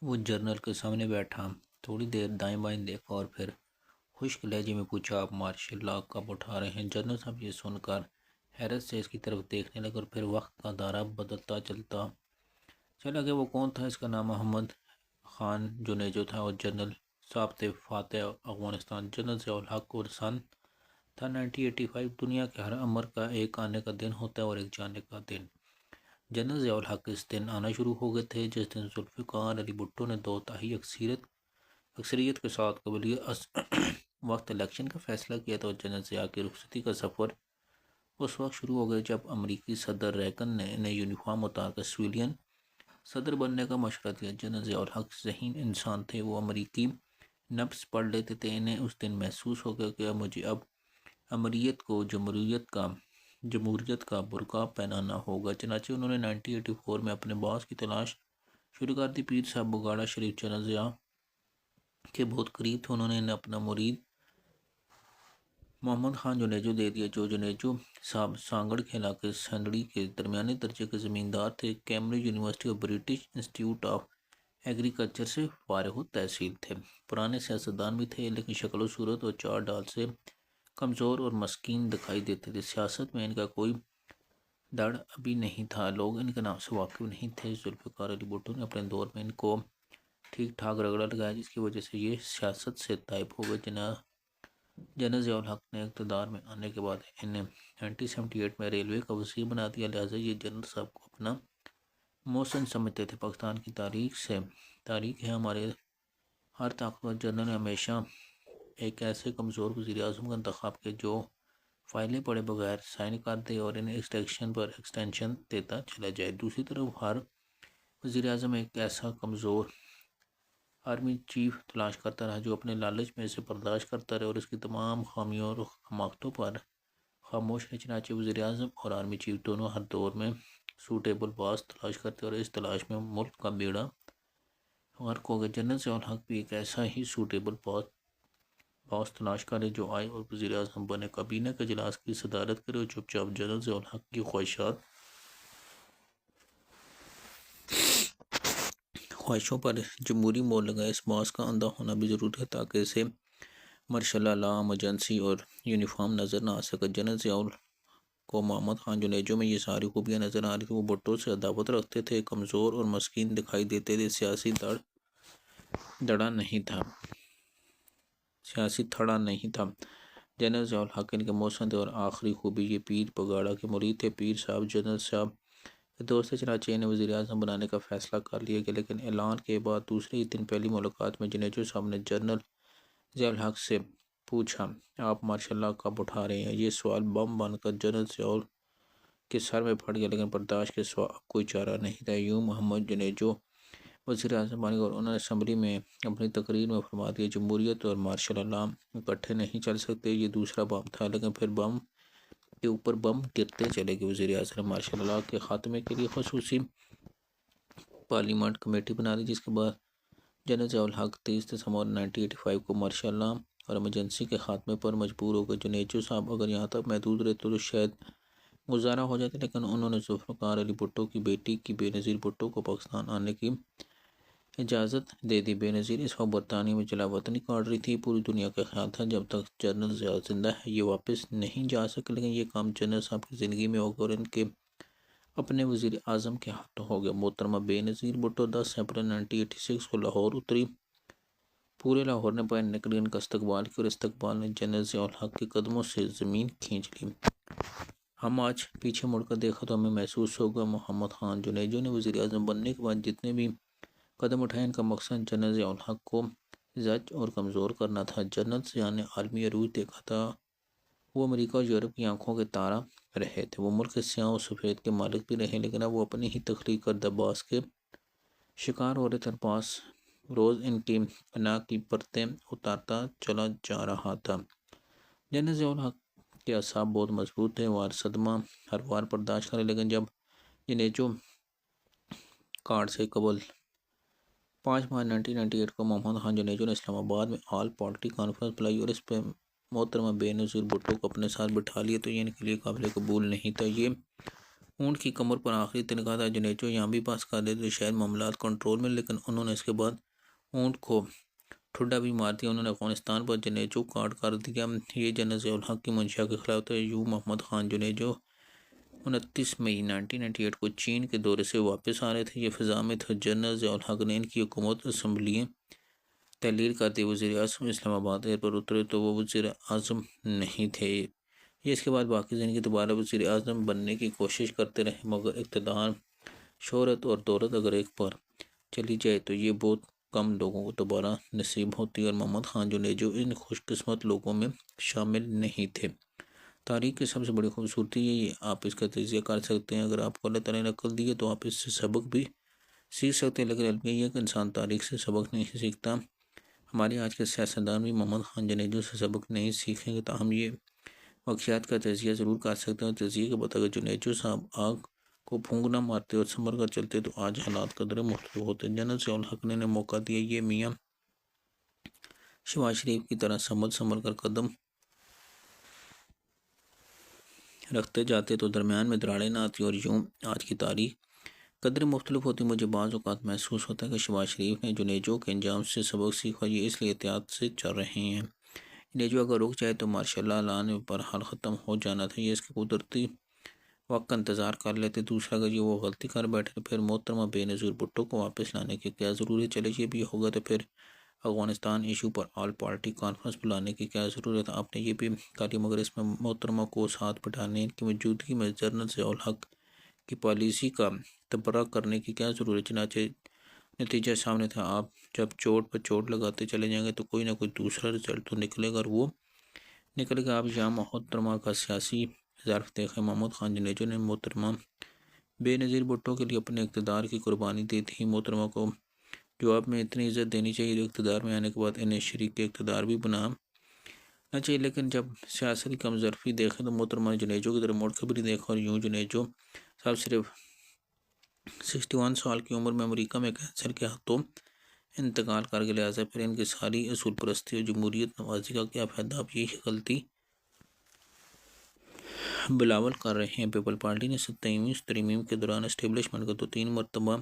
وہ جنرل کے سامنے بیٹھا، تھوڑی دیر دائیں بائیں دیکھا اور پھر خشک لہجے میں پوچھا، آپ مارشل لا کب اٹھا رہے ہیں؟ جنرل صاحب یہ سن کر حیرت سے اس کی طرف دیکھنے لگے اور پھر وقت کا دائرہ بدلتا چلتا چلا کہ وہ کون تھا؟ اس کا نام محمد خان جنیجو تھا اور جنرل صاحب تھے فاتح افغانستان۔ جنرل ضیاء الحق اور سن تھا 1985۔ دنیا کے ہر امر کا ایک آنے کا دن ہوتا ہے اور ایک جانے کا دن۔ جنرل ضیاء الحق اس دن آنا شروع ہو گئے تھے جس دن ذوالفقار علی بھٹو نے دو تہائی اکثریت کے ساتھ قبلی وقت الیکشن کا فیصلہ کیا تھا اور جنرل ضیاء کی رخصتی کا سفر اس وقت شروع ہو گیا جب امریکی صدر ریگن نے انہیں یونیفارم اتار کر سویلین صدر بننے کا مشورہ دیا۔ جنرل ضیاء الحق ذہین انسان تھے، وہ امریکی نبض پڑھ لیتے تھے۔ انہیں اس دن محسوس ہو گیا کہ مجھے اب امریت کو جمہوریت کا برقع پہنانا ہوگا۔ چنانچہ انہوں نے 1984 میں اپنے باس کی تلاش شروع کر دی۔ پیر صاحب بگاڑا شریف جنرل ضیاء کے بہت قریب تھے، انہوں نے اپنا مرید محمد خان جنیجو دے دیا۔ جنیجو صاحب سانگڑ کے علاقے سندڑی کے درمیانے درجے کے زمیندار تھے، کیمبرج یونیورسٹی اور برٹش انسٹیٹیوٹ آف ایگریکلچر سے فارغ التحصیل تھے۔ پرانے سیاستدان بھی تھے لیکن شکل و صورت اور چال ڈھال سے کمزور اور مسکین دکھائی دیتے تھے۔ سیاست میں ان کا کوئی دڑ ابھی نہیں تھا، لوگ ان کے نام سے واقف نہیں تھے۔ ذوالفقار علی بھٹو نے اپنے دور میں ان کو ٹھیک ٹھاک رگڑا لگایا جس کی وجہ سے یہ سیاست سے طائب ہو گئے۔ جنرل ضیاء الحق نے اقتدار میں آنے کے بعد انہیں 1978 میں ریلوے کا وزیر بنا دیا، لہٰذا یہ جنرل صاحب کو اپنا محسن سمجھتے تھے۔ پاکستان کی تاریخ ہے ہمارے ہر طاقتور جنرل نے ہمیشہ ایک ایسے کمزور وزیر اعظم کا انتخاب کیا جو فائلیں پڑھے بغیر سائن کر دے اور انہیں ایکسٹینشن پر ایکسٹینشن دیتا چلا جائے۔ دوسری طرف ہر وزیر اعظم ایک ایسا کمزور آرمی چیف تلاش کرتا رہا جو اپنے لالچ میں اسے برداشت کرتا رہے اور اس کی تمام خامیوں اور حماقتوں پر خاموش رہے۔ چنانچہ وزیر اعظم اور آرمی چیف دونوں ہر دور میں سوٹیبل باس تلاش کرتے اور اس تلاش میں ملک کا بیڑا غرق ہو گیا۔ جنرل ضیاء الحق بھی ایک ایسا ہی سوٹیبل باس تلاش کرے جو آئے اور وزیر اعظم بنے، کابینہ کے اجلاس کی صدارت کرے اور چپ چاپ جنرل ضیاء الحق کی خواہشوں پر جمہوری مور لگائے۔ اس باس کا اندھا ہونا بھی ضروری ہے تاکہ اسے مارشل لا، ایمرجنسی اور یونیفارم نظر نہ آ سکے۔ جنرل ضیاء کو محمد خان جنیجو میں یہ ساری خوبیاں نظر آ رہی تھی۔ وہ بھٹو سے عداوت رکھتے تھے، کمزور اور مسکین دکھائی دیتے تھے، سیاسی تھڑا نہیں تھا۔ جنرل ضیاء الحق ان کے محسن تھے اور آخری خوبی یہ پیر بگاڑا کے مرید تھے۔ پیر صاحب جنرل صاحب کے دوست تھے، چنانچہ انہیں وزیر اعظم بنانے کا فیصلہ کر لیا گیا، لیکن اعلان کے بعد دوسرے ہی دن پہلی ملاقات میں جنیجو صاحب نے جنرل ضیاء الحق سے پوچھا، آپ مارشل لا کب اٹھا رہے ہیں؟ یہ سوال بم بن کر جنرل ضیاء کے سر میں پھٹ گیا، لیکن برداشت کے سوا اب کوئی چارہ نہیں تھا۔ یوں محمد جنیجو وزیر اعظم بن گئے اور انہوں نے اسمبلی میں اپنی تقریر میں فرما دیا، جمہوریت اور مارشل لا اکٹھے نہیں چل سکتے۔ یہ دوسرا بم تھا، لیکن پھر بم کے اوپر بم گرتے چلے گئے۔ وزیر اعظم نے مارشل لا کے خاتمے کے لیے خصوصی پارلیمنٹ کمیٹی بنا دی، جس کے بعد جنرل ضیاء الحق 23 دسمبر 1985 کو مارشل لا اور ایمرجنسی کے خاتمے پر مجبور ہو گئے۔ جنیجو صاحب اگر یہاں تک محدود رہتے تو شاید گزارا ہو جاتا، لیکن انہوں نے ذوالفقار علی بھٹو کی بیٹی کی بے نظیر بھٹو کو پاکستان آنے کی اجازت دے دی۔ بے نظیر اس وقت برطانیہ میں جلا وطنی کاٹ رہی تھی۔ پوری دنیا کا خیال تھا جب تک جنرل ضیاء زندہ ہے یہ واپس نہیں جا سکے، لیکن یہ کام جنرل صاحب کی زندگی میں ہو گیا اور ان کے اپنے وزیر اعظم کے ہاتھوں ہو گیا۔ محترمہ بے نظیر بھٹو 10 اپریل 1986 کو لاہور اتری۔ پورے لاہور نے پہلے نکل ان کا استقبال کیا اور استقبال نے جنرل ضیاء الحق کے قدموں سے زمین کھینچ لی۔ ہم آج پیچھے مڑ کر دیکھا تو ہمیں محسوس ہوگا محمد خان جنیجو نے وزیر اعظم بننے کے بعد جتنے بھی قدم اٹھائے، ان کا مقصد جنرل ضیاء الحق کو زج اور کمزور کرنا تھا۔ جنرل ضیاء نے عالمی عروج دیکھا تھا، وہ امریکہ اور یورپ کی آنکھوں کے تارا رہے تھے، وہ ملک کے سیاہ و سفید کے مالک بھی رہے، لیکن اب وہ اپنی ہی تخلیق کردہ باس کے شکار ہو رہے تھے اور باس روز ان کی پناہ کی پرتیں اتارتا چلا جا رہا تھا۔ جنرل ضیاء الحق کے اعصاب بہت مضبوط تھے، وہ ہر صدمہ ہر وار برداشت کرے، لیکن جب جنیجو کارڈ سے قبل 5 مارچ 1998 کو محمد خان جنیجو نے اسلام آباد میں آل پارٹی کانفرنس بلائی اور اس پہ محترمہ بے نظیر بھٹو کو اپنے ساتھ بٹھا لیا تو یہ ان کے لیے قابل قبول نہیں تھا۔ یہ اونٹ کی کمر پر آخری تنخواہ تھا۔ جنیجو یہاں بھی پاس کر دیتے تو شاید معاملات کنٹرول میں، لیکن انہوں نے اس کے بعد اونٹ کو ٹھڈا بھی مار دیا۔ انہوں نے افغانستان پر جنیجو کاٹ کر دیا۔ یہ جنرل ضیاء الحق کی منشا کے خلاف تھا۔ یو محمد خان جنیجو 29 مئی 1998 کو چین کے دورے سے واپس آ رہے تھے۔ یہ فضا میں تھے۔ جنرل ضیاء الحق نے ان کی حکومت اسمبلی تحلیل کر دی۔ وزیر اعظم اسلام آباد ایئر پر اترے تو وہ وزیر اعظم نہیں تھے۔ یہ اس کے بعد باقی زندگی دوبارہ وزیر اعظم بننے کی کوشش کرتے رہے، مگر اقتدار، شہرت اور دولت اگر ایک بار چلی جائے تو یہ بہت کم لوگوں کو دوبارہ نصیب ہوتی ہے، اور محمد خان جنیجو ان خوش قسمت لوگوں میں شامل نہیں تھے۔ تاریخ کی سب سے بڑی خوبصورتی یہ آپ اس کا تجزیہ کر سکتے ہیں۔ اگر آپ کو اللہ تعالیٰ نے عقل دی ہے تو آپ اس سے سبق بھی سیکھ سکتے ہیں، لیکن المیہ یہ ہے کہ انسان تاریخ سے سبق نہیں سیکھتا۔ ہمارے آج کے سیاستدان بھی محمد خان جنیجو سے سبق نہیں سیکھیں گے، تاہم یہ واقعات کا تجزیہ ضرور کر سکتے ہیں، اور تجزیے کے بعد اگر جنیجو صاحب آگ کو پھونک نہ مارتے اور سنبھل کر چلتے تو آج حالات قدرے مختلف ہوتے۔ جنرل ضیاء الحق نے موقع دیا، یہ میاں شہباز شریف کی طرح سنبھل کر قدم رکھتے جاتے تو درمیان میں دراڑیں نہ آتی، اور یوں آج کی تاریخ قدرے مختلف ہوتی۔ مجھے بعض اوقات محسوس ہوتا ہے کہ شہباز شریف نے جنیجو کے انجام سے سبق سیکھا، یہ اس لیے احتیاط سے چل رہے ہیں۔ جنیجو اگر رک جائے تو مارشاء اللہ نے پر حال ختم ہو جانا تھا، یہ اس کے قدرتی وقت کا انتظار کر لیتے۔ دوسرا اگر یہ وہ غلطی کر بیٹھے تو پھر محترمہ بے نظیر بھٹو کو واپس لانے کی کیا ضرورت؟ چلے یہ بھی ہوگا تو پھر افغانستان ایشو پر آل پارٹی کانفرنس بلانے کی کیا ضرورت؟ آپ نے یہ بھی کری، مگر اس میں محترمہ کو ساتھ بٹھانے، ان کی موجودگی میں جنرل ضیاء الحق کی پالیسی کا تبرہ کرنے کی کیا ضرورت؟ چنانچہ نتیجہ سامنے تھا۔ آپ جب چوٹ پر چوٹ لگاتے چلے جائیں گے تو کوئی نہ کوئی دوسرا رزلٹ تو نکلے گا، اور وہ نکلے گا۔ آپ یہاں محترمہ کا سیاسی ظرف دیکھیں۔ محمد خان جنیجو نے محترمہ بے نظیر بھٹو کے لیے اپنے اقتدار کی قربانی دی تھی۔ محترمہ کو جواب میں اتنی عزت دینی چاہیے جو اقتدار میں آنے کے بعد انہیں شریک اقتدار بھی بنانا چاہیے، لیکن جب سیاسی کم ظرفی دیکھیں تو محترمہ جنیجو کی طرف مڑ کر بھی نہیں دیکھا، اور یوں جنیجو صاحب صرف 61 سال کی عمر میں امریکہ میں کینسر کے ہاتھوں انتقال کر کے، لہٰذا پھر ان کی ساری اصول پرستی اور جمہوریت نوازی کا کیا فائدہ؟ آپ یہی غلطی بلاول کر رہے ہیں۔ پیپل پارٹی نے 27ویں ترمیم کے دوران اسٹیبلشمنٹ کو 3 مرتبہ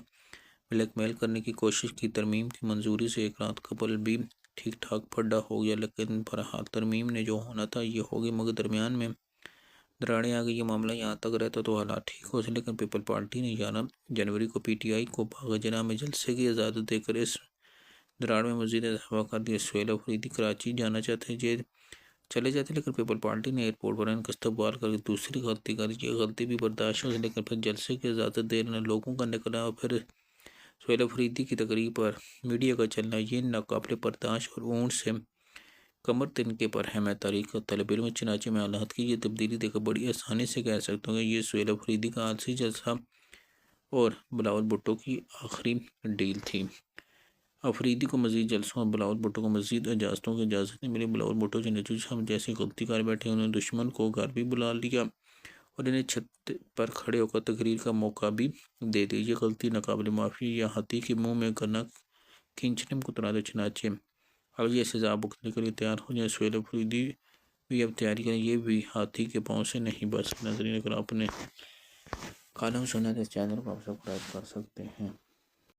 بلیک میل کرنے کی کوشش کی۔ ترمیم کی منظوری سے ایک رات قبل بھی ٹھیک ٹھاک پھڈا ہو گیا، لیکن بہرحال ترمیم نے جو ہونا تھا یہ ہو گئی، مگر درمیان میں دراڑیں آ گئی۔ یہ معاملہ یہاں تک رہتا تو حالات ٹھیک ہو سکے، لیکن پیپل پارٹی نے 11 جنوری کو پی ٹی آئی کو باغ جناح میں جلسے کی اجازت دے کر اس دراڑ میں مزید اضافہ کر دیا۔ سہیل افریدی کراچی جانا چاہتے تھے، چلے جاتے، لیکن پیپل پارٹی نے ایئرپورٹ پر ان کا استقبال کر کے دوسری غلطی کر۔ یہ غلطی بھی برداشت ہو سکتی، لیکن پھر جلسے کی اجازت دینا لوگوں کا نکلا، اور پھر سہیل افریدی کی تقریب پر میڈیا کا چلنا، یہ ناقابل برداشت اور اونٹ سے کمر تنکے پر ہے۔ میں تاریخ کا طالب علم، چنانچہ میں حالات کی یہ تبدیلی دیکھ کر بڑی آسانی سے کہہ سکتا ہوں کہ یہ سہیل افریدی کا عارضی جلسہ اور بلاول بھٹو کی آخری ڈیل تھی۔ افریدی کو مزید جلسوں اور بلاول بھٹو کو مزید اجازتوں کی اجازت نہیں ملی۔ بلاول بھٹو جنیجو صاحب جیسی غلطی کر بیٹھے، انہوں نے دشمن کو گھر بھی بلا لیا اور انہیں چھت پر کھڑے ہو کر تقریر کا موقع بھی دے دیا۔ یہ غلطی ناقابل معافی، یا ہاتھی کے منہ میں گنا کھینچنے میں کترا دے۔ چنانچہ اب یہ سزا بھگتنے کے لیے تیار ہو جائیں۔ سہیل افریدی بھی اب تیاری کریں، یہ بھی ہاتھی کے پاؤں سے نہیں بچ سکتے۔ ناظرین، اگر آپ نے کالم سنا تو اس چینل کو آپ سبسکرائب کر سکتے ہیں۔